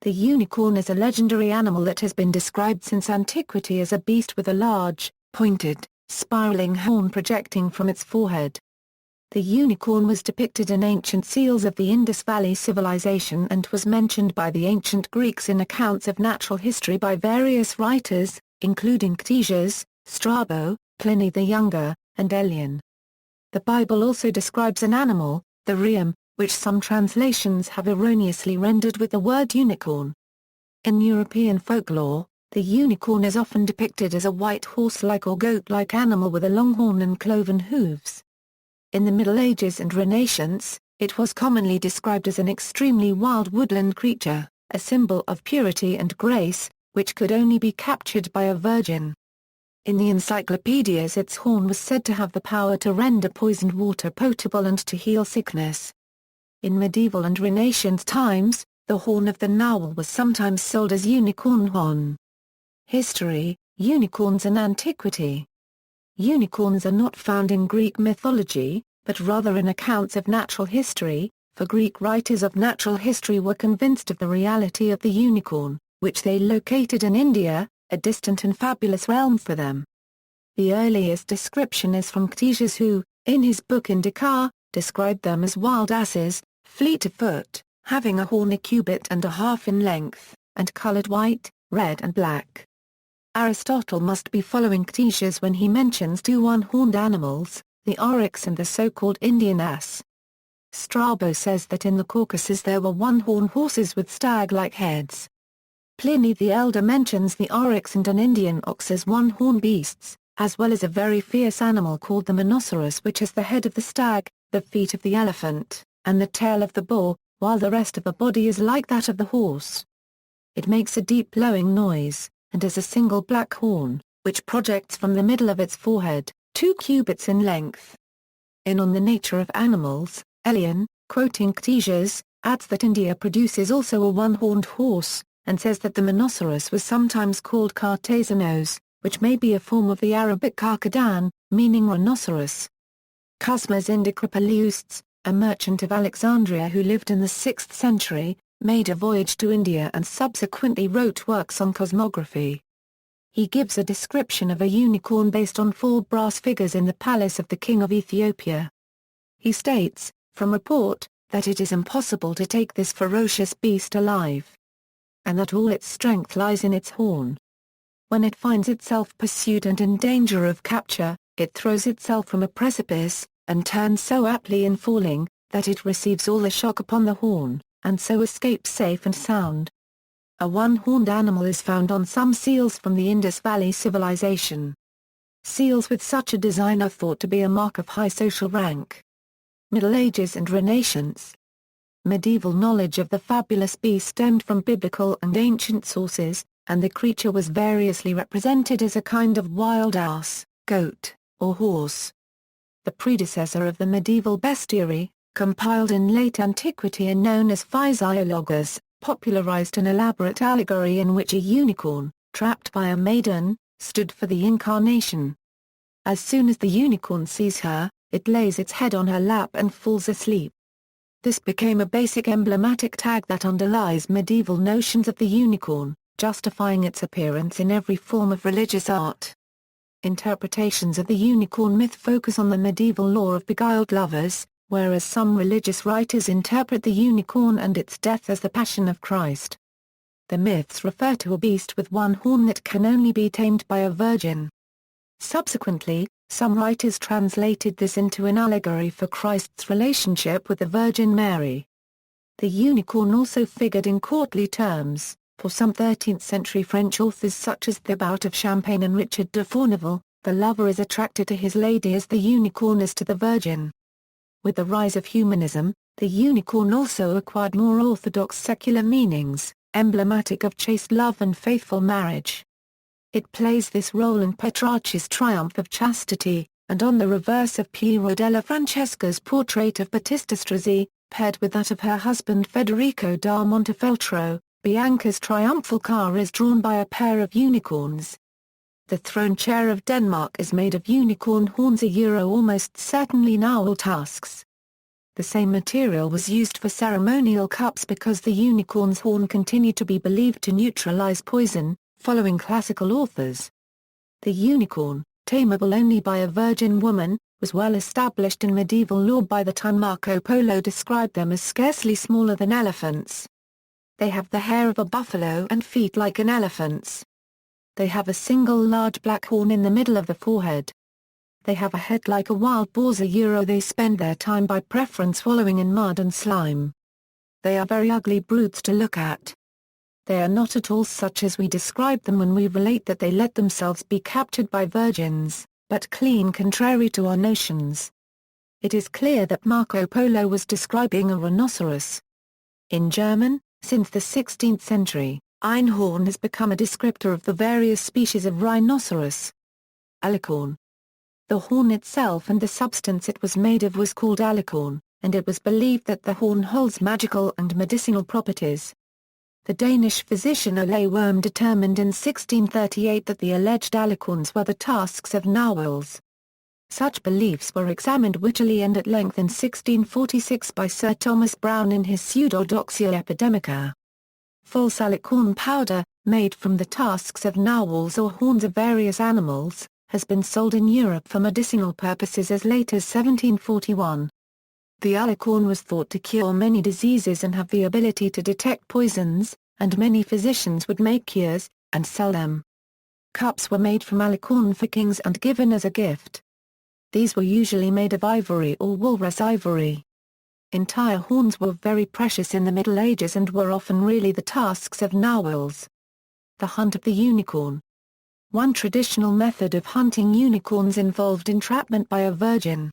The unicorn is a legendary animal that has been described since antiquity as a beast with a large, pointed, spiraling horn projecting from its forehead. The unicorn was depicted in ancient seals of the Indus Valley Civilization and was mentioned by the ancient Greeks in accounts of natural history by various writers, including Ctesias, Strabo, Pliny the Younger, and Aelian. The Bible also describes an animal, the rheum, which some translations have erroneously rendered with the word unicorn. In European folklore, the unicorn is often depicted as a white horse-like or goat-like animal with a long horn and cloven hooves. In the Middle Ages and Renaissance, it was commonly described as an extremely wild woodland creature, a symbol of purity and grace, which could only be captured by a virgin. In the encyclopedias, its horn was said to have the power to render poisoned water potable and to heal sickness. In medieval and Renaissance times, the horn of the narwhal was sometimes sold as unicorn horn. History, unicorns and antiquity. Unicorns are not found in Greek mythology, but rather in accounts of natural history, for Greek writers of natural history were convinced of the reality of the unicorn, which they located in India, a distant and fabulous realm for them. The earliest description is from Ctesias who, in his book Indica, described them as wild asses, fleet of foot, having a horn a cubit and a half in length, and colored white, red and black. Aristotle must be following Ctesias when he mentions two one-horned animals, the oryx and the so-called Indian ass. Strabo says that in the Caucasus there were one-horned horses with stag-like heads. Pliny the Elder mentions the oryx and an Indian ox as one-horned beasts, as well as a very fierce animal called the rhinoceros which has the head of the stag, the feet of the elephant, and the tail of the boar, while the rest of the body is like that of the horse. It makes a deep blowing noise, and has a single black horn, which projects from the middle of its forehead, 2 cubits in length. On the Nature of Animals, Aelian, quoting Ctesias, adds that India produces also a one-horned horse, and says that the rhinoceros was sometimes called Cartazanos, which may be a form of the Arabic Carcadan, meaning rhinoceros. Cosmas Indicopoulos, a merchant of Alexandria who lived in the 6th century, made a voyage to India and subsequently wrote works on cosmography. He gives a description of a unicorn based on 4 brass figures in the palace of the king of Ethiopia. He states, from report, that it is impossible to take this ferocious beast alive, and that all its strength lies in its horn. When it finds itself pursued and in danger of capture, it throws itself from a precipice, and turns so aptly in falling, that it receives all the shock upon the horn, and so escapes safe and sound. A one-horned animal is found on some seals from the Indus Valley Civilization. Seals with such a design are thought to be a mark of high social rank. Middle Ages and Renaissance. Medieval knowledge of the fabulous beast stemmed from biblical and ancient sources, and the creature was variously represented as a kind of wild ass, goat, or horse. The predecessor of the medieval bestiary, compiled in late antiquity and known as physiologus, popularized an elaborate allegory in which a unicorn, trapped by a maiden, stood for the incarnation. As soon as the unicorn sees her, it lays its head on her lap and falls asleep. This became a basic emblematic tag that underlies medieval notions of the unicorn, justifying its appearance in every form of religious art. Interpretations of the unicorn myth focus on the medieval lore of beguiled lovers, whereas some religious writers interpret the unicorn and its death as the Passion of Christ. The myths refer to a beast with one horn that can only be tamed by a virgin. Subsequently, some writers translated this into an allegory for Christ's relationship with the Virgin Mary. The unicorn also figured in courtly terms, for some 13th-century French authors such as Thibaut of Champagne and Richard de Fourneville. The lover is attracted to his lady as the unicorn is to the virgin. With the rise of humanism, the unicorn also acquired more orthodox secular meanings, emblematic of chaste love and faithful marriage. It plays this role in Petrarch's Triumph of Chastity, and on the reverse of Piero della Francesca's portrait of Battista Strozzi, paired with that of her husband Federico da Montefeltro, Bianca's triumphal car is drawn by a pair of unicorns. The throne chair of Denmark is made of unicorn horns, almost certainly narwhal tusks. The same material was used for ceremonial cups because the unicorn's horn continued to be believed to neutralize poison, following classical authors. The unicorn, tameable only by a virgin woman, was well established in medieval lore by the time Marco Polo described them as scarcely smaller than elephants. They have the hair of a buffalo and feet like an elephant's. They have a single large black horn in the middle of the forehead. They have a head like a wild boar's. They spend their time by preference wallowing in mud and slime. They are very ugly brutes to look at. They are not at all such as we describe them when we relate that they let themselves be captured by virgins, but clean contrary to our notions. It is clear that Marco Polo was describing a rhinoceros. In German, since the 16th century, einhorn has become a descriptor of the various species of rhinoceros. Alicorn. The horn itself and the substance it was made of was called alicorn, and it was believed that the horn holds magical and medicinal properties. The Danish physician Ole Worm determined in 1638 that the alleged alicorns were the tusks of narwhals. Such beliefs were examined wittily and at length in 1646 by Sir Thomas Browne in his Pseudodoxia Epidemica. False alicorn powder, made from the tusks of narwhals or horns of various animals, has been sold in Europe for medicinal purposes as late as 1741. The alicorn was thought to cure many diseases and have the ability to detect poisons, and many physicians would make cures, and sell them. Cups were made from alicorn for kings and given as a gift. These were usually made of ivory or walrus ivory. Entire horns were very precious in the Middle Ages and were often really the tusks of narwhals. The hunt of the unicorn. One traditional method of hunting unicorns involved entrapment by a virgin.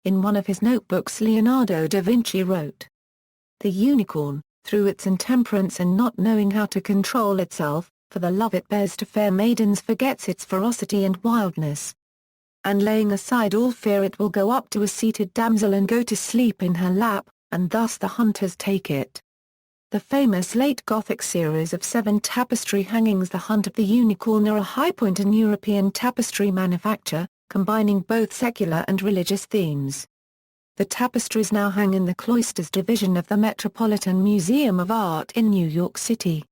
In one of his notebooks Leonardo da Vinci wrote, "The unicorn, through its intemperance and not knowing how to control itself, for the love it bears to fair maidens forgets its ferocity and wildness. And laying aside all fear it will go up to a seated damsel and go to sleep in her lap, and thus the hunters take it." The famous late Gothic series of 7 tapestry hangings The Hunt of the Unicorn are a high point in European tapestry manufacture, combining both secular and religious themes. The tapestries now hang in the Cloisters division of the Metropolitan Museum of Art in New York City.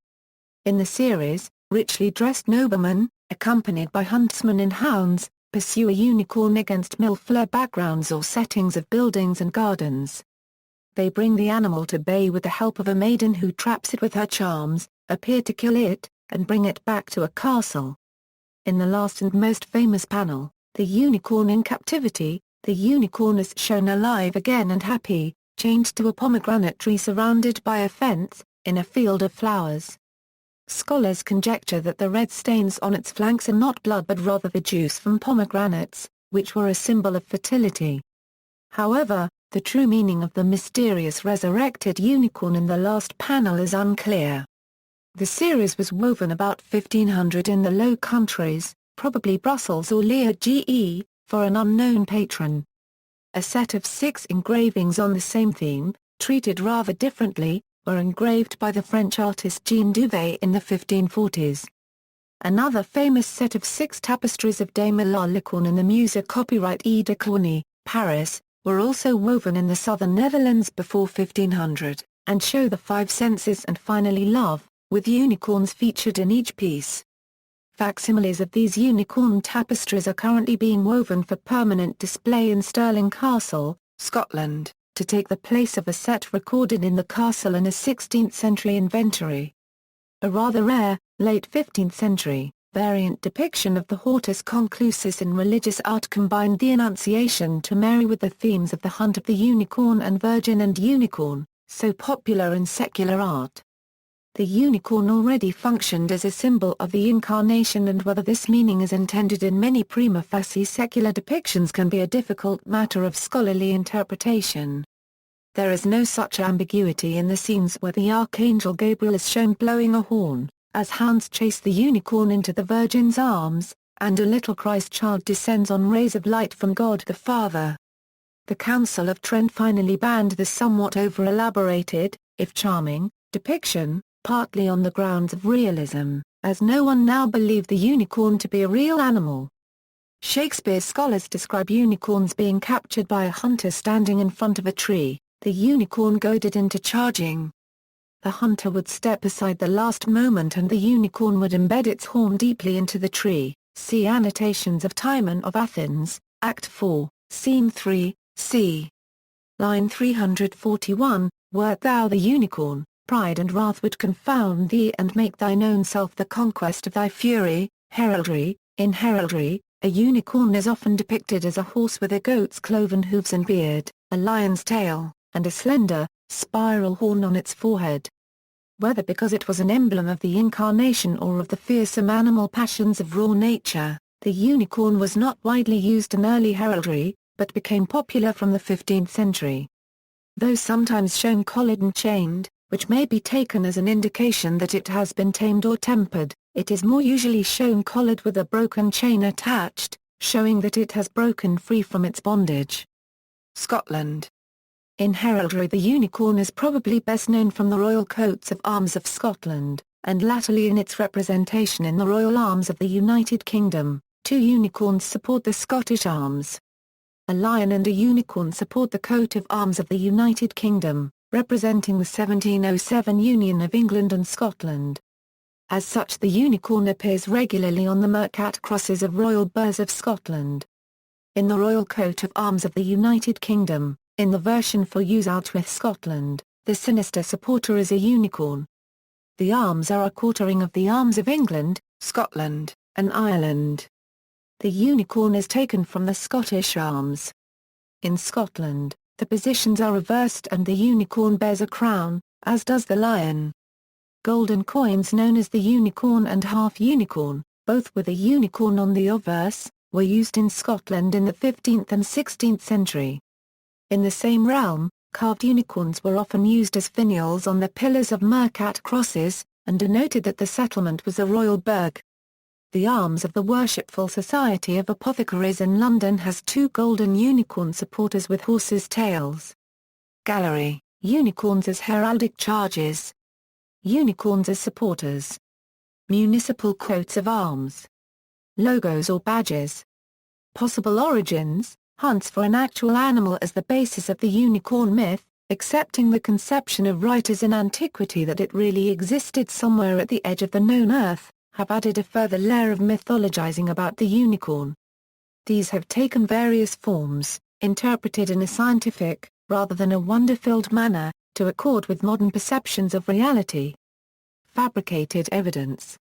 In the series, richly dressed noblemen, accompanied by huntsmen in hounds, pursue a unicorn against mille-fleur backgrounds or settings of buildings and gardens. They bring the animal to bay with the help of a maiden who traps it with her charms, appear to kill it, and bring it back to a castle. In the last and most famous panel, The Unicorn in Captivity, the unicorn is shown alive again and happy, chained to a pomegranate tree surrounded by a fence, in a field of flowers. Scholars conjecture that the red stains on its flanks are not blood but rather the juice from pomegranates, which were a symbol of fertility. However, the true meaning of the mysterious resurrected unicorn in the last panel is unclear. The series was woven about 1500 in the Low Countries, probably Brussels or Liege, for an unknown patron. A set of 6 engravings on the same theme, treated rather differently, were engraved by the French artist Jean Duvet in the 1540s. Another famous set of 6 tapestries of Dame Alicorn in the Musée copyright E. de Corny, Paris, were also woven in the southern Netherlands before 1500, and show the 5 senses and finally love, with unicorns featured in each piece. Facsimiles of these unicorn tapestries are currently being woven for permanent display in Stirling Castle, Scotland, to take the place of a set recorded in the castle in a 16th-century inventory. A rather rare, late 15th century, variant depiction of the Hortus Conclusus in religious art combined the Annunciation to Mary with the themes of the hunt of the unicorn and Virgin and Unicorn, so popular in secular art. The unicorn already functioned as a symbol of the Incarnation, and whether this meaning is intended in many prima facie secular depictions can be a difficult matter of scholarly interpretation. There is no such ambiguity in the scenes where the Archangel Gabriel is shown blowing a horn, as hounds chase the unicorn into the Virgin's arms, and a little Christ child descends on rays of light from God the Father. The Council of Trent finally banned the somewhat over-elaborated, if charming, depiction, partly on the grounds of realism, as no one now believed the unicorn to be a real animal. Shakespeare's scholars describe unicorns being captured by a hunter standing in front of a tree, the unicorn goaded into charging. The hunter would step aside the last moment and the unicorn would embed its horn deeply into the tree. See Annotations of Timon of Athens, Act 4, Scene 3, c. Line 341, Wert thou the unicorn, pride and wrath would confound thee and make thine own self the conquest of thy fury. Heraldry. In heraldry, a unicorn is often depicted as a horse with a goat's cloven hooves and beard, a lion's tail, and a slender, spiral horn on its forehead. Whether because it was an emblem of the incarnation or of the fearsome animal passions of raw nature, the unicorn was not widely used in early heraldry, but became popular from the 15th century. Though sometimes shown collared and chained, which may be taken as an indication that it has been tamed or tempered, it is more usually shown collared with a broken chain attached, showing that it has broken free from its bondage. Scotland. In heraldry the unicorn is probably best known from the royal coats of arms of Scotland, and latterly in its representation in the royal arms of the United Kingdom. Two unicorns support the Scottish arms. A lion and a unicorn support the coat of arms of the United Kingdom, representing the 1707 union of England and Scotland. As such, the unicorn appears regularly on the Mercat crosses of royal burghs of Scotland. In the royal coat of arms of the United Kingdom, in the version for use out with Scotland, the sinister supporter is a unicorn. The arms are a quartering of the arms of England, Scotland, and Ireland. The unicorn is taken from the Scottish arms. In Scotland, the positions are reversed and the unicorn bears a crown, as does the lion. Golden coins known as the unicorn and half-unicorn, both with a unicorn on the obverse, were used in Scotland in the 15th and 16th century. In the same realm, carved unicorns were often used as finials on the pillars of Mercat crosses, and denoted that the settlement was a royal burgh. The arms of the Worshipful Society of Apothecaries in London has two golden unicorn supporters with horses' tails. Gallery, unicorns as heraldic charges. Unicorns as supporters. Municipal coats of arms. Logos or badges. Possible origins, hunts for an actual animal as the basis of the unicorn myth, accepting the conception of writers in antiquity that it really existed somewhere at the edge of the known earth, have added a further layer of mythologizing about the unicorn. These have taken various forms, interpreted in a scientific, rather than a wonder-filled manner, to accord with modern perceptions of reality. Fabricated evidence.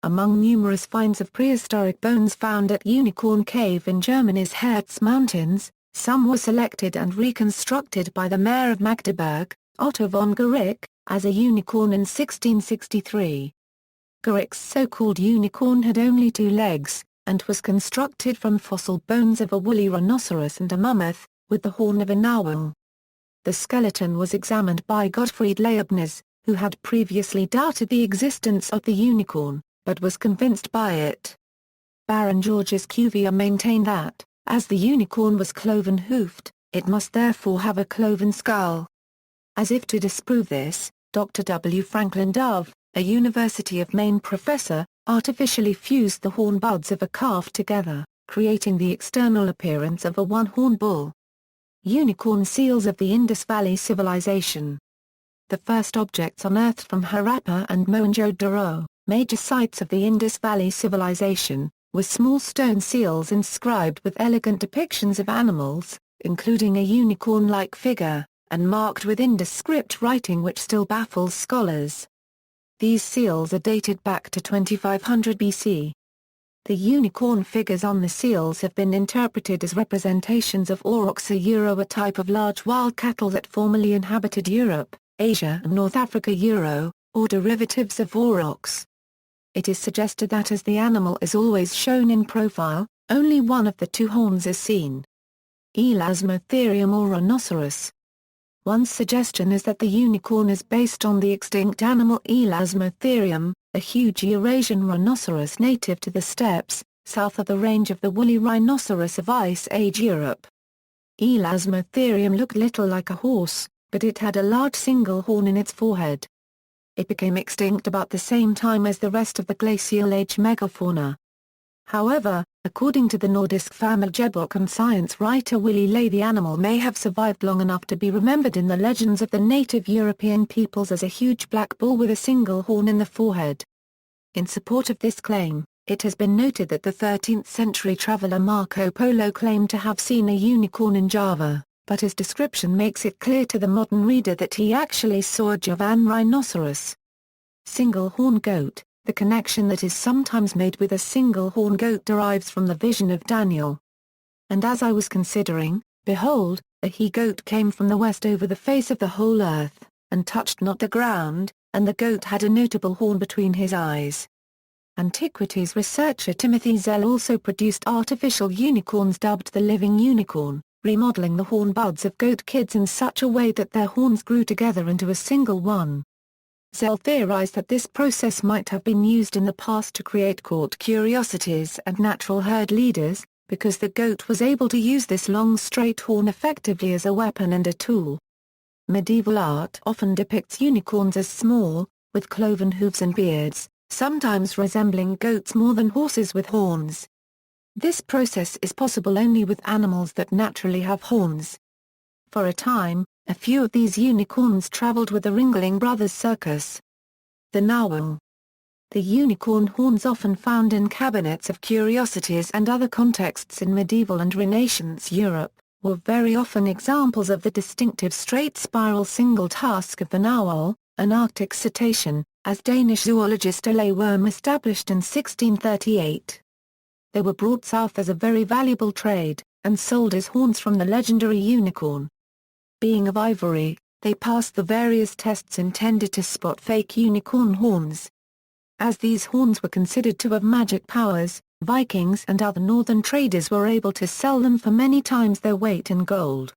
Among numerous finds of prehistoric bones found at Unicorn Cave in Germany's Harz Mountains, some were selected and reconstructed by the mayor of Magdeburg, Otto von Guericke, as a unicorn in 1663. Guericke's so-called unicorn had only 2 legs, and was constructed from fossil bones of a woolly rhinoceros and a mammoth, with the horn of a narwhal. The skeleton was examined by Gottfried Leibniz, who had previously doubted the existence of the unicorn, but was convinced by it. Baron Georges Cuvier maintained that, as the unicorn was cloven-hoofed, it must therefore have a cloven skull. As if to disprove this, Dr. W. Franklin Dove, a University of Maine professor, artificially fused the horn buds of a calf together, creating the external appearance of a one-horned bull. Unicorn seals of the Indus Valley Civilization. The first objects unearthed from Harappa and Mohenjo-Daro, major sites of the Indus Valley Civilization, were small stone seals inscribed with elegant depictions of animals, including a unicorn-like figure, and marked with Indus script writing which still baffles scholars. These seals are dated back to 2500 BC. The unicorn figures on the seals have been interpreted as representations of aurochs, a type of large wild cattle that formerly inhabited Europe, Asia and North Africa, or derivatives of aurochs. It is suggested that as the animal is always shown in profile, only one of the 2 horns is seen. Elasmotherium or rhinoceros. One suggestion is that the unicorn is based on the extinct animal Elasmotherium, a huge Eurasian rhinoceros native to the steppes, south of the range of the woolly rhinoceros of Ice Age Europe. Elasmotherium looked little like a horse, but it had a large single horn in its forehead. It became extinct about the same time as the rest of the glacial age megafauna. However, according to the Nordisk Familjebok and science writer Willy Ley, the animal may have survived long enough to be remembered in the legends of the native European peoples as a huge black bull with a single horn in the forehead. In support of this claim, it has been noted that the 13th-century traveller Marco Polo claimed to have seen a unicorn in Java, but his description makes it clear to the modern reader that he actually saw a Javan rhinoceros. Single-horn goat. The connection that is sometimes made with a single-horn goat derives from the vision of Daniel. And as I was considering, behold, a he-goat came from the west over the face of the whole earth, and touched not the ground, and the goat had a notable horn between his eyes. Antiquities researcher Timothy Zell also produced artificial unicorns dubbed the living unicorn, remodeling the horn buds of goat kids in such a way that their horns grew together into a single one. Zell theorized that this process might have been used in the past to create court curiosities and natural herd leaders, because the goat was able to use this long straight horn effectively as a weapon and a tool. Medieval art often depicts unicorns as small, with cloven hooves and beards, sometimes resembling goats more than horses with horns. This process is possible only with animals that naturally have horns. For a time, a few of these unicorns traveled with the Ringling Brothers circus. The Narwhal. The unicorn horns often found in cabinets of curiosities and other contexts in medieval and Renaissance Europe, were very often examples of the distinctive straight spiral single tusk of the narwhal, an Arctic cetacean, as Danish zoologist Ole Worm established in 1638. They were brought south as a very valuable trade, and sold as horns from the legendary unicorn. Being of ivory, they passed the various tests intended to spot fake unicorn horns. As these horns were considered to have magic powers, Vikings and other northern traders were able to sell them for many times their weight in gold.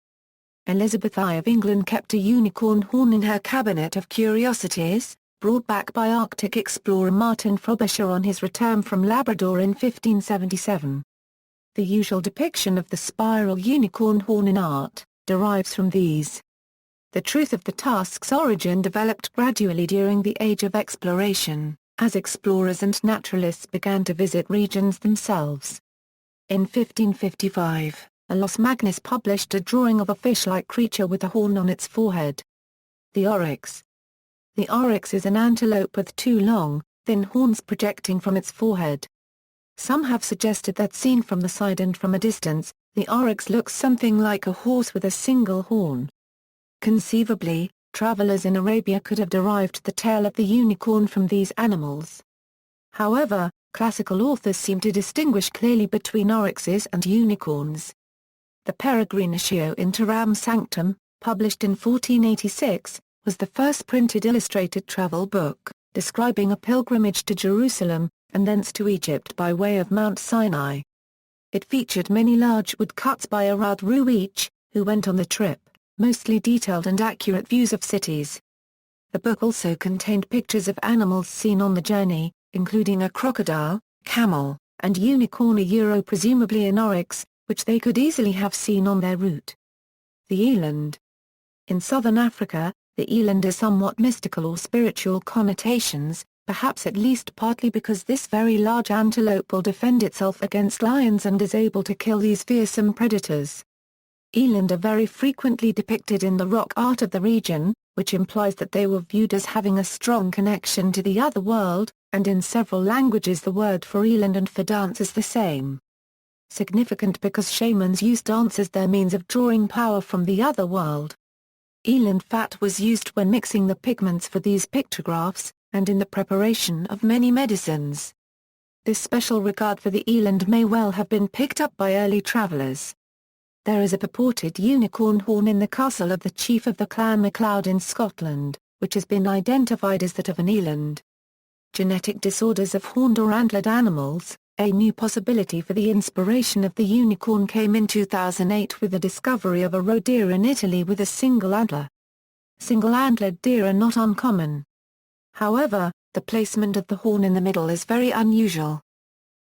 Elizabeth I of England kept a unicorn horn in her cabinet of curiosities, brought back by Arctic explorer Martin Frobisher on his return from Labrador in 1577. The usual depiction of the spiral unicorn horn in art derives from these. The truth of the tusk's origin developed gradually during the Age of Exploration, as explorers and naturalists began to visit regions themselves. In 1555, Alos Magnus published a drawing of a fish-like creature with a horn on its forehead. The oryx. The oryx is an antelope with two long, thin horns projecting from its forehead. Some have suggested that seen from the side and from a distance, the oryx looks something like a horse with a single horn. Conceivably, travelers in Arabia could have derived the tail of the unicorn from these animals. However, classical authors seem to distinguish clearly between oryxes and unicorns. The Peregrinatio Interam Sanctum, published in 1486, was the first printed illustrated travel book, describing a pilgrimage to Jerusalem, and thence to Egypt by way of Mount Sinai. It featured many large woodcuts by Arad Ruich, who went on the trip, mostly detailed and accurate views of cities. The book also contained pictures of animals seen on the journey, including a crocodile, camel, and unicorn, presumably an oryx, which they could easily have seen on their route. The Eland. In southern Africa, the eland has somewhat mystical or spiritual connotations, perhaps at least partly because this very large antelope will defend itself against lions and is able to kill these fearsome predators. Eland are very frequently depicted in the rock art of the region, which implies that they were viewed as having a strong connection to the other world, and in several languages the word for eland and for dance is the same. Significant because shamans used dance as their means of drawing power from the other world. Eland fat was used when mixing the pigments for these pictographs, and in the preparation of many medicines. This special regard for the eland may well have been picked up by early travelers. There is a purported unicorn horn in the castle of the chief of the clan MacLeod in Scotland, which has been identified as that of an eland. Genetic disorders of horned or antlered animals. A new possibility for the inspiration of the unicorn came in 2008 with the discovery of a roe deer in Italy with a single antler. Single-antlered deer are not uncommon. However, the placement of the horn in the middle is very unusual.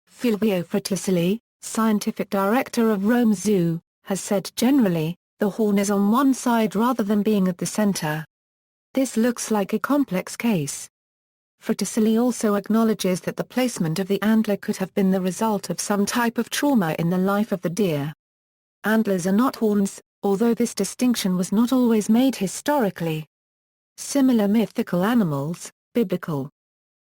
Fulvio Fraticelli, scientific director of Rome Zoo, has said generally, the horn is on one side rather than being at the center. This looks like a complex case. Fraticelli also acknowledges that the placement of the antler could have been the result of some type of trauma in the life of the deer. Antlers are not horns, although this distinction was not always made historically. Similar mythical animals, biblical.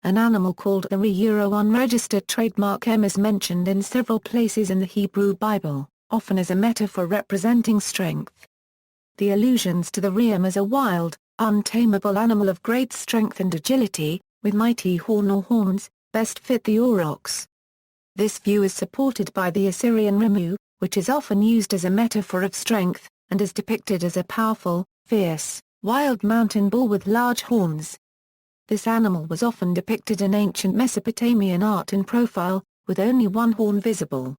An animal called a unregistered trademark M is mentioned in several places in the Hebrew Bible, often as a metaphor representing strength. The allusions to the reem as a wild, untamable animal of great strength and agility, with mighty horn or horns, best fit the aurochs. This view is supported by the Assyrian remu, which is often used as a metaphor of strength, and is depicted as a powerful, fierce, wild mountain bull with large horns. This animal was often depicted in ancient Mesopotamian art in profile, with only one horn visible.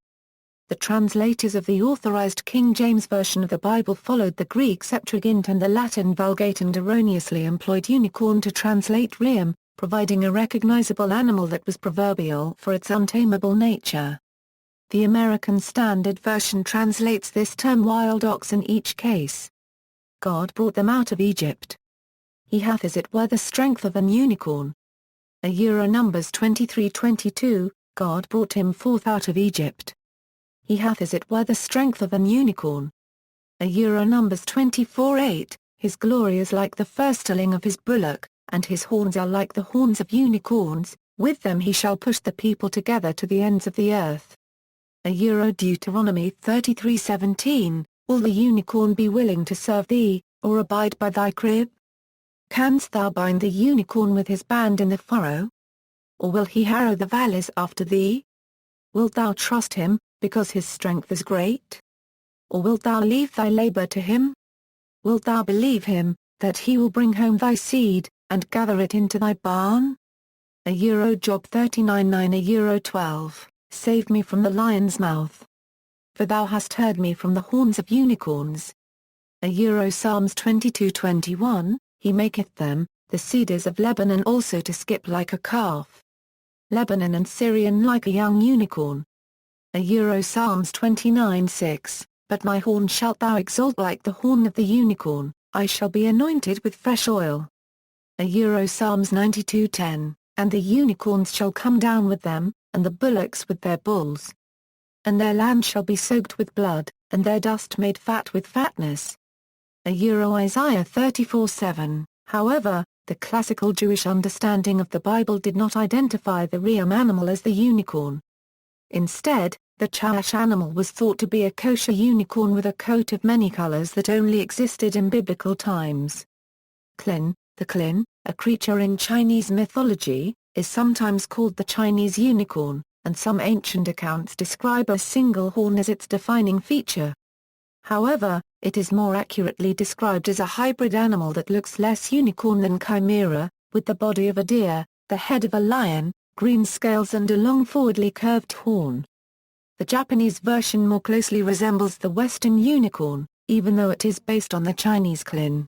The translators of the Authorized King James Version of the Bible followed the Greek Septuagint and the Latin Vulgate and erroneously employed unicorn to translate reem, providing a recognizable animal that was proverbial for its untamable nature. The American Standard Version translates this term wild ox in each case. God brought them out of Egypt. He hath as it were the strength of an unicorn. Numbers 23:22, God brought him forth out of Egypt. He hath as it were the strength of an unicorn. Numbers 24:8, his glory is like the firstling of his bullock, and his horns are like the horns of unicorns, with them he shall push the people together to the ends of the earth. Deuteronomy 33:17, will the unicorn be willing to serve thee, or abide by thy crib? Canst thou bind the unicorn with his band in the furrow? Or will he harrow the valleys after thee? Wilt thou trust him, because his strength is great? Or wilt thou leave thy labor to him? Wilt thou believe him, that he will bring home thy seed, and gather it into thy barn? Job 39:9 12, save me from the lion's mouth. For thou hast heard me from the horns of unicorns. Psalms 22:21, he maketh them, the cedars of Lebanon also to skip like a calf. Lebanon and Syrian like a young unicorn. Psalms 29:6, but my horn shalt thou exalt like the horn of the unicorn, I shall be anointed with fresh oil. Psalms 92:10, and the unicorns shall come down with them, and the bullocks with their bulls. And their land shall be soaked with blood, and their dust made fat with fatness. Isaiah 34:7, however, the classical Jewish understanding of the Bible did not identify the reem animal as the unicorn. Instead, the chash animal was thought to be a kosher unicorn with a coat of many colors that only existed in biblical times. Klin, the klin, a creature in Chinese mythology, is sometimes called the Chinese unicorn, and some ancient accounts describe a single horn as its defining feature. However, it is more accurately described as a hybrid animal that looks less unicorn than chimera, with the body of a deer, the head of a lion, green scales and a long forwardly curved horn. The Japanese version more closely resembles the Western unicorn, even though it is based on the Chinese klin.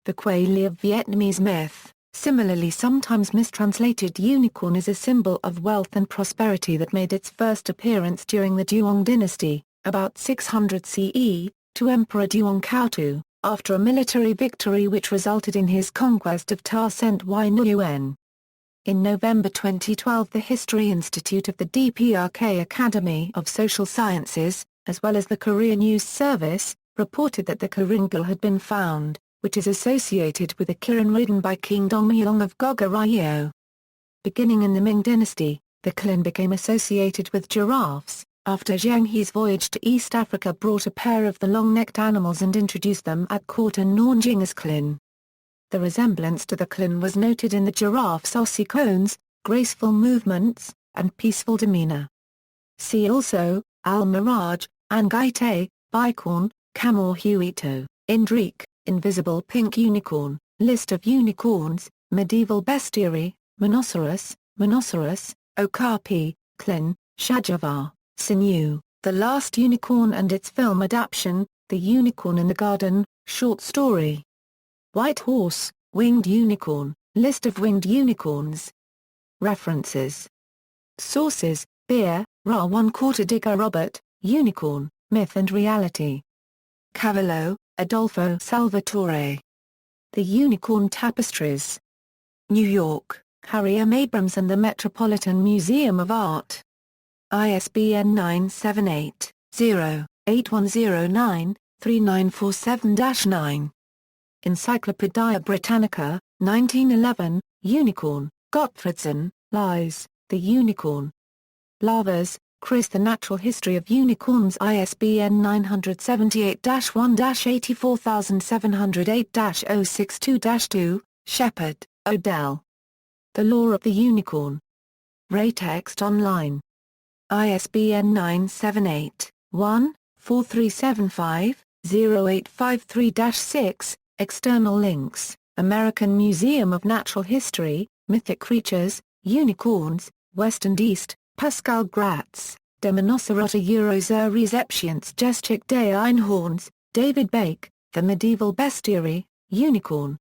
The Quaili of Vietnamese myth, similarly sometimes mistranslated unicorn, is a symbol of wealth and prosperity that made its first appearance during the Duong dynasty, about 600 CE, to Emperor Duong Kaotu, after a military victory which resulted in his conquest of Ta Sent Y Nguyen. In November 2012, the History Institute of the DPRK Academy of Social Sciences, as well as the Korea News Service, reported that the Kiringal had been found, which is associated with a kirin ridden by King Dongmyong of Goguryeo. Beginning in the Ming dynasty, the klin became associated with giraffes, after Zheng He's voyage to East Africa brought a pair of the long-necked animals and introduced them at court in Nanjing as klin. The resemblance to the klin was noted in the giraffe's ossicones, graceful movements, and peaceful demeanor. See also, Al-Miraj, Angaite, Bicorn, Camor Huito, Indrik, Invisible Pink Unicorn, List of Unicorns, Medieval Bestiary, Monoceros, Okapi, Klin, Shajavar, Sinew, The Last Unicorn and its film adaptation, The Unicorn in the Garden, short story. White Horse, Winged Unicorn, List of Winged Unicorns. References. Sources, Beer, Ra 1/4 Digger Robert, Unicorn, Myth and Reality. Cavallo, Adolfo Salvatore. The Unicorn Tapestries. New York, Harry M. Abrams and the Metropolitan Museum of Art. ISBN 978-0-8109-3947-9. Encyclopaedia Britannica, 1911, Unicorn, Gottfredson, Lies, The Unicorn. Lavers, Chris. The Natural History of Unicorns. ISBN 978-1-84708-062-2, Shepherd, Odell. The Law of the Unicorn. Ray Text Online. ISBN 978-1-4375-0853-6, external links, American Museum of Natural History, Mythic Creatures, Unicorns, West and East, Pascal Gratz, De Monocerota Zur Rezeptions Geschichte des Einhorns, David Bake, The Medieval Bestiary, Unicorn.